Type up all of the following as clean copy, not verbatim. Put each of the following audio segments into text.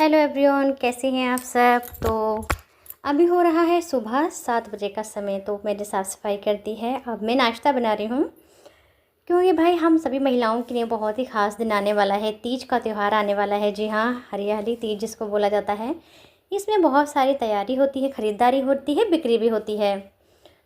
Hello everyone, कैसे हैं आप सब। तो अभी हो रहा है सुबह 7 बजे का समय। तो मैंने साफ़ सफाई कर दी है। अब मैं नाश्ता बना रही हूँ क्योंकि भाई हम सभी महिलाओं के लिए बहुत ही ख़ास दिन आने वाला है। तीज का त्यौहार आने वाला है। जी हाँ, हरियाली तीज जिसको बोला जाता है। इसमें बहुत सारी तैयारी होती है, ख़रीदारी होती है, बिक्री भी होती है।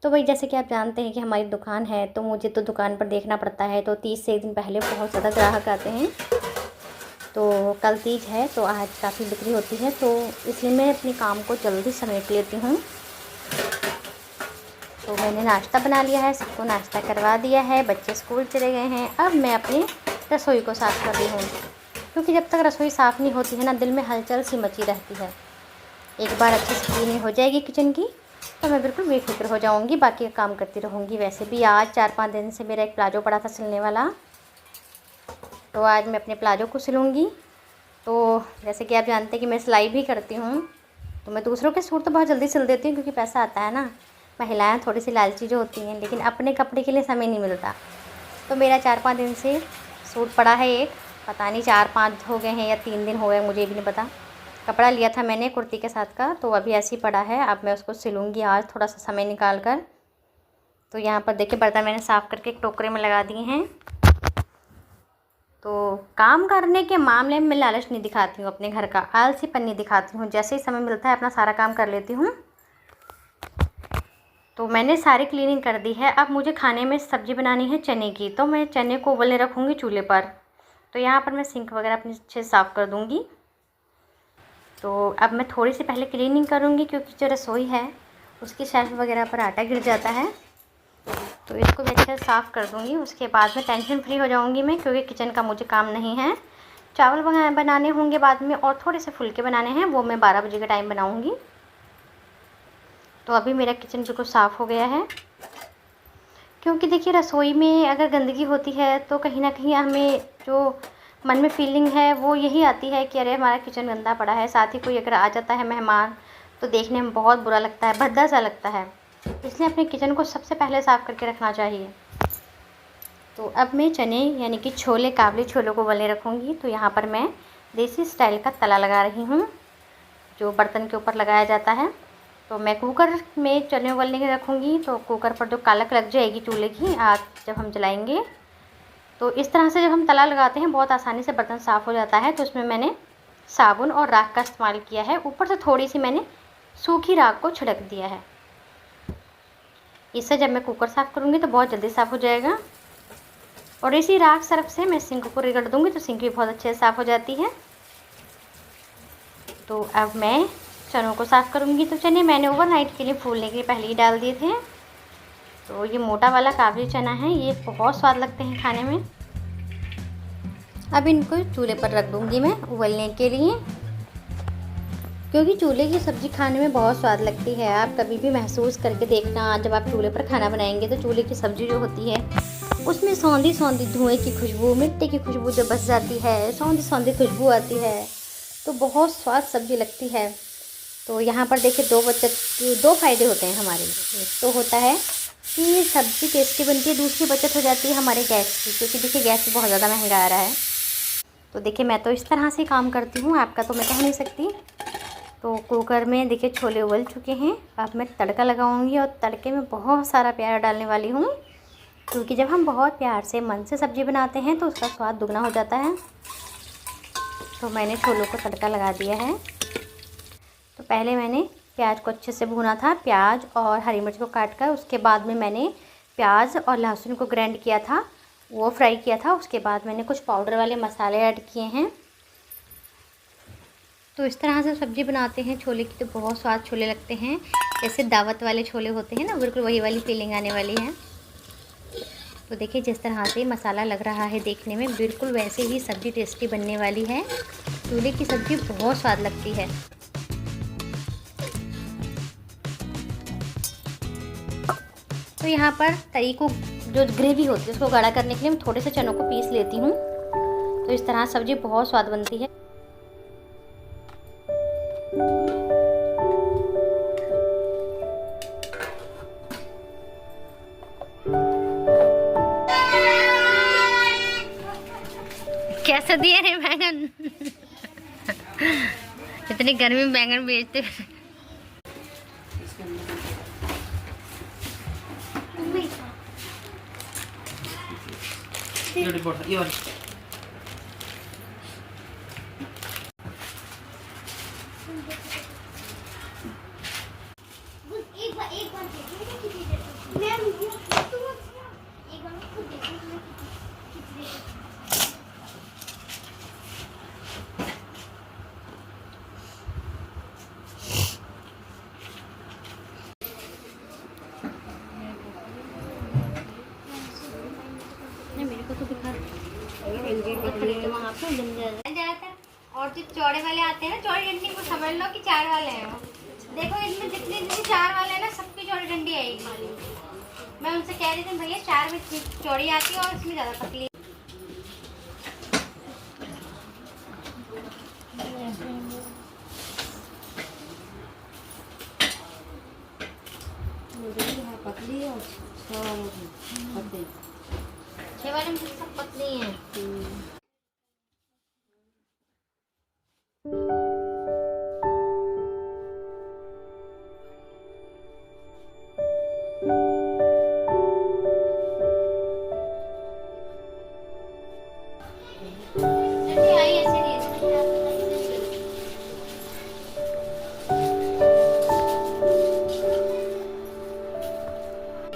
तो भाई जैसे कि आप जानते हैं कि हमारी दुकान है, तो मुझे तो दुकान पर देखना पड़ता है। तो तीज से एक दिन पहले बहुत ज़्यादा ग्राहक आते हैं। तो कल तीज है तो आज काफ़ी बिक्री होती है, तो इसलिए मैं अपने काम को जल्दी समेट लेती हूँ। तो मैंने नाश्ता बना लिया है, सबको नाश्ता करवा दिया है, बच्चे स्कूल चले गए हैं। अब मैं अपनी रसोई को साफ़ कर रही हूँ क्योंकि जब तक रसोई साफ़ नहीं होती है ना, दिल में हलचल सी मची रहती है। एक बार अच्छी से क्लीनिंग हो जाएगी किचन की तो मैं बिल्कुल बेफिक्र हो जाऊँगी, बाकी का काम करती रहूँगी। वैसे भी आज 4-5 दिन से मेरा एक प्लाजो पड़ा था सिलने वाला, तो आज मैं अपने प्लाजो को सिलूँगी। तो जैसे कि आप जानते हैं कि मैं सिलाई भी करती हूँ, तो मैं दूसरों के सूट तो बहुत जल्दी सिल देती हूँ क्योंकि पैसा आता है ना। महिलाएं थोड़ी सी लालची जो होती हैं, लेकिन अपने कपड़े के लिए समय नहीं मिलता। तो मेरा 4-5 दिन से सूट पड़ा है एक, पता नहीं 4-5 हो गए हैं या 3 दिन हो गए, मुझे भी नहीं पता। कपड़ा लिया था मैंने कुर्ती के साथ का, तो अभी ऐसे ही पड़ा है। अब मैं उसको सिलूँगी आज थोड़ा सा समय निकाल कर। तो यहाँ पर देखिए बर्तन मैंने साफ़ करके एक टोकरे में लगा दिए हैं। तो काम करने के मामले में मैं लालच नहीं दिखाती हूँ, अपने घर का आलसीपन नहीं दिखाती हूँ। जैसे ही समय मिलता है अपना सारा काम कर लेती हूँ। तो मैंने सारी क्लीनिंग कर दी है। अब मुझे खाने में सब्ज़ी बनानी है चने की, तो मैं चने को उबलने रखूँगी चूल्हे पर। तो यहाँ पर मैं सिंक वगैरह अपनी अच्छे से साफ़ कर दूँगी। तो अब मैं थोड़ी सी पहले क्लीनिंग करूँगी क्योंकि जो रसोई है उसकी शेल्फ वगैरह पर आटा गिर जाता है, तो इसको भी अच्छे से साफ़ कर दूँगी। उसके बाद में टेंशन फ्री हो जाऊँगी मैं, क्योंकि किचन का मुझे काम नहीं है। चावल बनाने होंगे बाद में, और थोड़े से फुलके बनाने हैं, वो मैं 12 बजे के टाइम बनाऊँगी। तो अभी मेरा किचन बिल्कुल साफ़ हो गया है, क्योंकि देखिए रसोई में अगर गंदगी होती है तो कहीं ना कहीं हमें जो मन में फीलिंग है वो यही आती है कि अरे हमारा किचन गंदा पड़ा है। साथ ही कोई अगर आ जाता है मेहमान तो देखने में बहुत बुरा लगता है, भद्दा सा लगता है। इसलिए अपने किचन को सबसे पहले साफ़ करके रखना चाहिए। तो अब मैं चने यानी कि छोले, काबुली छोलों को उबलने रखूँगी। तो यहाँ पर मैं देसी स्टाइल का तला लगा रही हूँ, जो बर्तन के ऊपर लगाया जाता है। तो मैं कुकर में चने उबलने के रखूँगी, तो कुकर पर जो कालक लग जाएगी चूल्हे की आग जब हम जलाएंगे, तो इस तरह से जब हम तला लगाते हैं बहुत आसानी से बर्तन साफ़ हो जाता है। तो इसमें मैंने साबुन और राख का इस्तेमाल किया है, ऊपर से थोड़ी सी मैंने सूखी राख को छिड़क दिया है। इससे जब मैं कुकर साफ़ करूँगी तो बहुत जल्दी साफ़ हो जाएगा। और इसी राख सर्फ से मैं सिंक को रगड़ दूँगी तो सिंक भी बहुत अच्छे से साफ़ हो जाती है। तो अब मैं चनों को साफ़ करूँगी। तो चने मैंने ओवरनाइट के लिए फूलने के लिए पहले ही डाल दिए थे। तो ये मोटा वाला काबुली चना है, ये बहुत स्वाद लगते हैं खाने में। अब इनको चूल्हे पर रख दूँगी मैं उबलने के लिए, क्योंकि चूल्हे की सब्ज़ी खाने में बहुत स्वाद लगती है। आप कभी भी महसूस करके देखना, जब आप चूल्हे पर खाना बनाएंगे तो चूल्हे की सब्ज़ी जो होती है उसमें सौंधी सौंधी धुएँ की खुशबू, मिट्टी की खुशबू जब बस जाती है, सौंधी सौंधी खुशबू आती है, तो बहुत स्वाद सब्ज़ी लगती है। तो यहाँ पर देखिए दो फ़ायदे होते हैं हमारे। एक तो होता है कि सब्ज़ी टेस्टी बनती है, दूसरी बचत हो जाती है हमारे गैस की, क्योंकि देखिए गैस भी बहुत ज़्यादा महंगा आ रहा है। तो देखिए मैं तो इस तरह से काम करती हूँ, आपका तो मैं कह नहीं सकती। तो कुकर में देखिए छोले उबल चुके हैं। अब मैं तड़का लगाऊंगी और तड़के में बहुत सारा प्याज डालने वाली हूँ, क्योंकि जब हम बहुत प्यार से मन से सब्ज़ी बनाते हैं तो उसका स्वाद दुगना हो जाता है। तो मैंने छोलों को तड़का लगा दिया है। तो पहले मैंने प्याज को अच्छे से भूना था, प्याज और हरी मिर्च को काट कर। उसके बाद में मैंने प्याज और लहसुन को ग्राइंड किया था, वो फ्राई किया था। उसके बाद मैंने कुछ पाउडर वाले मसाले ऐड किए हैं। तो इस तरह से सब्ज़ी बनाते हैं छोले की, तो बहुत स्वाद छोले लगते हैं। जैसे दावत वाले छोले होते हैं ना, बिल्कुल वही वाली फीलिंग आने वाली है। तो देखिए जिस तरह से मसाला लग रहा है देखने में, बिल्कुल वैसे ही सब्ज़ी टेस्टी बनने वाली है। छोले की सब्ज़ी बहुत स्वाद लगती है। तो यहाँ पर तरी को, जो ग्रेवी होती है उसको गाढ़ा करने के लिए मैं थोड़े से चनों को पीस लेती हूँ। तो इस तरह सब्ज़ी बहुत स्वाद बनती है। कैसे दिए रे बैंगन? इतनी गर्मी में बैंगन बेचते मेरे को तो दिखा वहाँ पे ज़्यादातर। और जो चौड़े वाले आते हैं ना, चौड़ी डंडी को समझ लो कि 4 वाले हैं वो। देखो इसमें जितने 4 वाले हैं ना, सबकी चौड़ी डंडी आएगी। मैं उनसे कह रही थी भैया 4 में चौड़ी आती है और इसमें ज़्यादा पतली। पतली है 6 वाले में सब पतली हैं।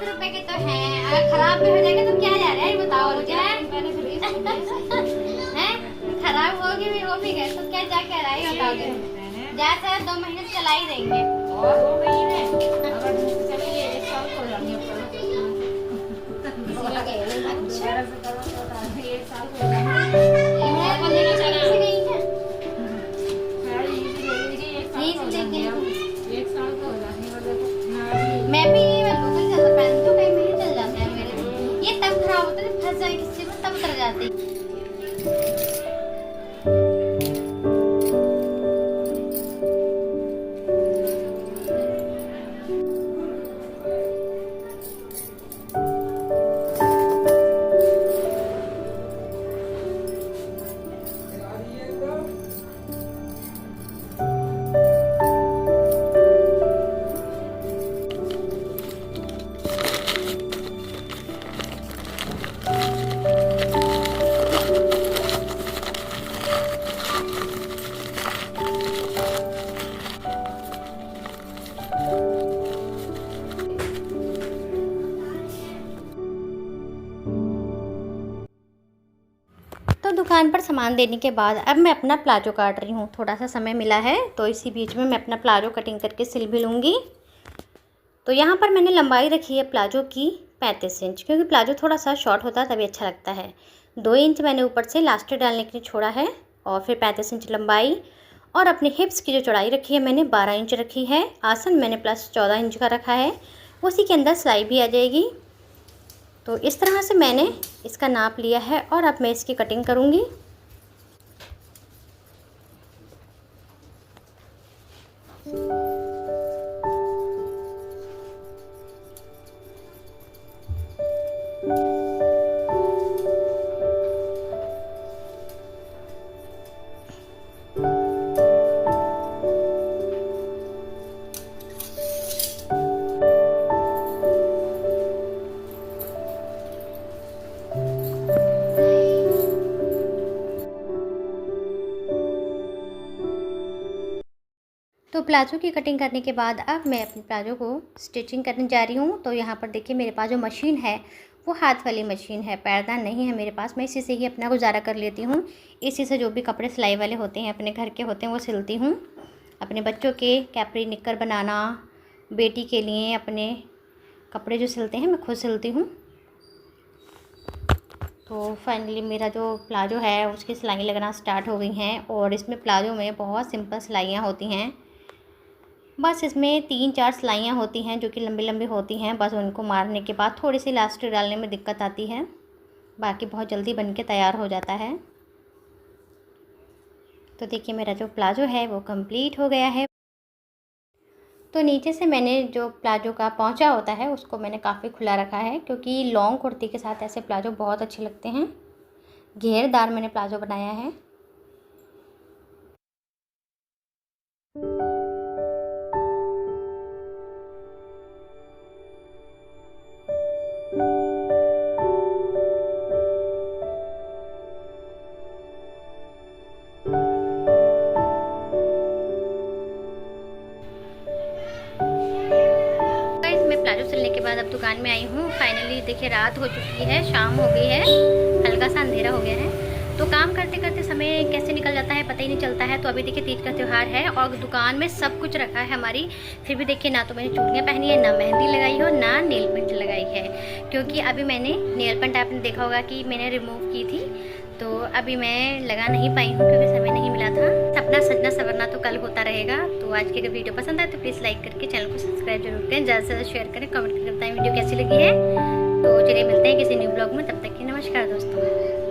रुपए के तो हैं, अगर खराब भी हो जाएगा तो क्या जा रहा है बताओ मुझे। खराब होगी भी हो भी गए तो क्या जा क्या रहा है बताओगे। ज्यादा 2 महीने तो चला ही देंगे। और 2 महीने अगर चलिए 1 साल हो जाएंगे। मैं भी फंस जाए किसी में तब उतर जाती। तो दुकान पर सामान देने के बाद अब मैं अपना प्लाजो काट रही हूँ। थोड़ा सा समय मिला है तो इसी बीच में मैं अपना प्लाजो कटिंग करके सिल भी लूँगी। तो यहाँ पर मैंने लंबाई रखी है प्लाजो की 35 इंच, क्योंकि प्लाजो थोड़ा सा शॉर्ट होता है तभी अच्छा लगता है। 2 इंच मैंने ऊपर से लास्टिक डालने के लिए छोड़ा है और फिर 35 इंच लंबाई। और अपने हिप्स की जो चौड़ाई रखी है मैंने 12 इंच रखी है। आसन मैंने प्लस 14 इंच का रखा है, उसी के अंदर सिलाई भी आ जाएगी। तो इस तरह से मैंने इसका नाप लिया है और अब मैं इसकी कटिंग करूँगी। तो प्लाजो की कटिंग करने के बाद अब मैं अपने प्लाजो को स्टिचिंग करने जा रही हूँ। तो यहाँ पर देखिए मेरे पास जो मशीन है वो हाथ वाली मशीन है, पैरदान नहीं है मेरे पास। मैं इसी से ही अपना गुजारा कर लेती हूँ। इसी से जो भी कपड़े सिलाई वाले होते हैं अपने घर के होते हैं वो सिलती हूँ। अपने बच्चों के कैपरी निक्कर बनाना, बेटी के लिए अपने कपड़े जो सिलते हैं मैं खुद सिलती हूँ। तो फाइनली मेरा जो प्लाजो है उसकी सिलाई लगना स्टार्ट हो गई हैं। और इसमें प्लाजो में बहुत सिंपल सिलाइयाँ होती हैं, बस इसमें 3-4 सिलाइयाँ होती हैं जो कि लंबी लंबी होती हैं। बस उनको मारने के बाद थोड़ी सी इलास्टिक डालने में दिक्कत आती है, बाकी बहुत जल्दी बन के तैयार हो जाता है। तो देखिए मेरा जो प्लाजो है वो कंप्लीट हो गया है। तो नीचे से मैंने जो प्लाजो का पहुँचा होता है उसको मैंने काफ़ी खुला रखा है, क्योंकि लॉन्ग कुर्ती के साथ ऐसे प्लाजो बहुत अच्छे लगते हैं। घेरदार मैंने प्लाजो बनाया है। दुकान में आई हूँ। फाइनली देखिए रात हो चुकी है, शाम हो गई है, हल्का सा अंधेरा हो गया है। तो काम करते करते समय कैसे निकल जाता है पता ही नहीं चलता है। तो अभी देखिए तीज का त्यौहार है और दुकान में सब कुछ रखा है हमारी, फिर भी देखिए ना तो मैंने चूड़ियाँ पहनी है, ना मेहंदी लगाई हो, ना नेल पेंट लगाई है। क्योंकि अभी मैंने नेल पेंट आपने देखा होगा कि मैंने रिमूव की थी, तो अभी मैं लगा नहीं पाई हूँ क्योंकि समय नहीं मिला था। अपना सजना सवरना तो कल होता रहेगा। तो आज की अगर वीडियो पसंद आए तो प्लीज़ लाइक करके चैनल को सब्सक्राइब जरूर करें, ज़्यादा से ज़्यादा शेयर करें, कमेंट करके बताएं वीडियो कैसी लगी है। तो चलिए मिलते हैं किसी न्यू ब्लॉग में, तब तक के नमस्कार दोस्तों।